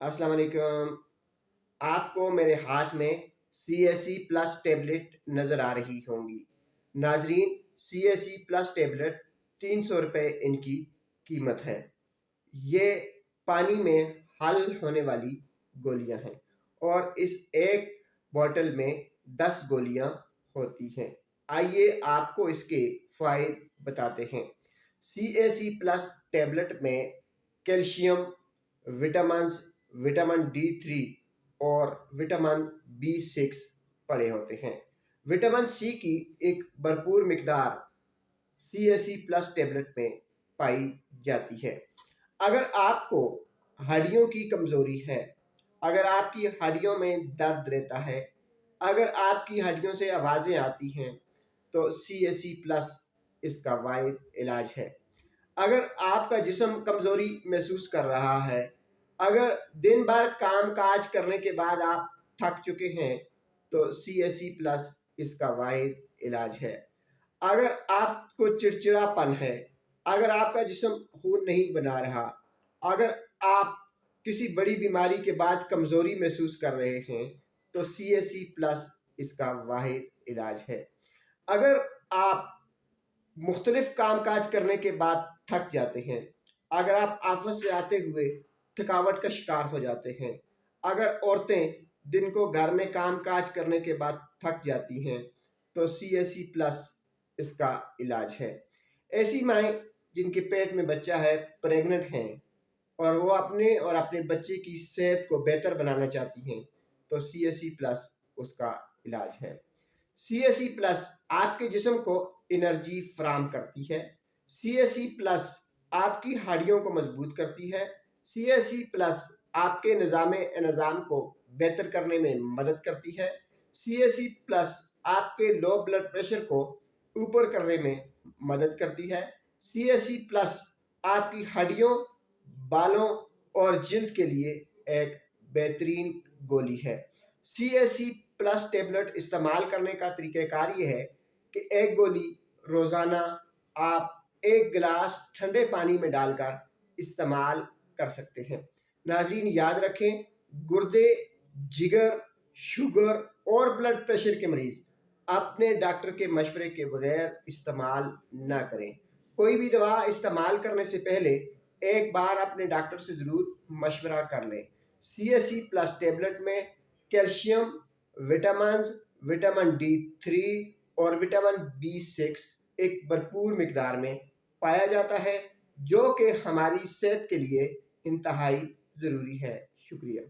अस्सलाम वालेकुम। आपको मेरे हाथ में CSE प्लस टेबलेट नज़र आ रही होंगी। नाजरीन, CSE प्लस टेबलेट 300 रुपये इनकी कीमत है। ये पानी में हल होने वाली गोलियां हैं और इस एक बोतल में 10 गोलियां होती हैं। आइए आपको इसके फ़ायदे बताते हैं। CSE प्लस टेबलेट में कैल्शियम, विटामिन D3 और विटामिन B6 पड़े होते हैं। विटामिन C की एक भरपूर मिकदार CSE प्लस टेबलेट में पाई जाती है। अगर आपको हड्डियों की कमज़ोरी है, अगर आपकी हड्डियों में दर्द रहता है, अगर आपकी हड्डियों से आवाज़ें आती हैं, तो CSE प्लस इसका वाहिद इलाज है। अगर आपका जिस्म कमज़ोरी महसूस कर रहा है, अगर दिन भर काम काज करने के बाद आप थक चुके हैं, तो CSE प्लस इसका वाहिद इलाज है। अगर आपको चिड़चिड़ापन है, अगर आपका जिस्म खून नहीं बना रहा, अगर आप किसी बड़ी बीमारी के बाद कमज़ोरी महसूस कर रहे हैं, तो CSE प्लस इसका वाहिद इलाज है। अगर आप मुख्तलिफ काम काज करने के बाद थक जाते हैं, अगर आप ऑफिस से आते हुए थकावट का शिकार हो जाते हैं, अगर औरतें दिन को घर में काम काज करने के बाद थक जाती हैं, तो CSE प्लस इसका इलाज है। ऐसी माएँ जिनके पेट में बच्चा है, प्रेग्नेंट हैं और वो अपने और अपने बच्चे की सेहत को बेहतर बनाना चाहती हैं, तो CSE प्लस उसका इलाज है। CSE प्लस आपके जिस्म को एनर्जी फराम करती है। CSE प्लस आपकी हड्डियों को मजबूत करती है। CSE प्लस आपके निज़ाम को बेहतर करने में मदद करती है। CSE प्लस आपके लो ब्लड प्रेशर को ऊपर करने में मदद करती है। CSE प्लस आपकी हड्डियों, बालों और जिल्द के लिए एक बेहतरीन गोली है। CSE प्लस टेबलेट इस्तेमाल करने का तरीक़ाकार ये है कि एक गोली रोज़ाना आप 1 गिलास ठंडे पानी में डालकर इस्तेमाल कर सकते हैं। नाज़रीन, याद रखें, गुर्दे, जिगर, शुगर और ब्लड प्रेशर के मरीज़ अपने डॉक्टर के मशवरे के बगैर इस्तेमाल ना करें। कोई भी दवा इस्तेमाल करने से पहले एक बार अपने डॉक्टर से ज़रूर मशवरा कर लें। CSE प्लस टेबलेट में कैल्शियम, विटामिन D3 और विटामिन B6 एक भरपूर मिकदार में पाया जाता है, जो कि हमारी सेहत के लिए इंतहाई ज़रूरी है। शुक्रिया।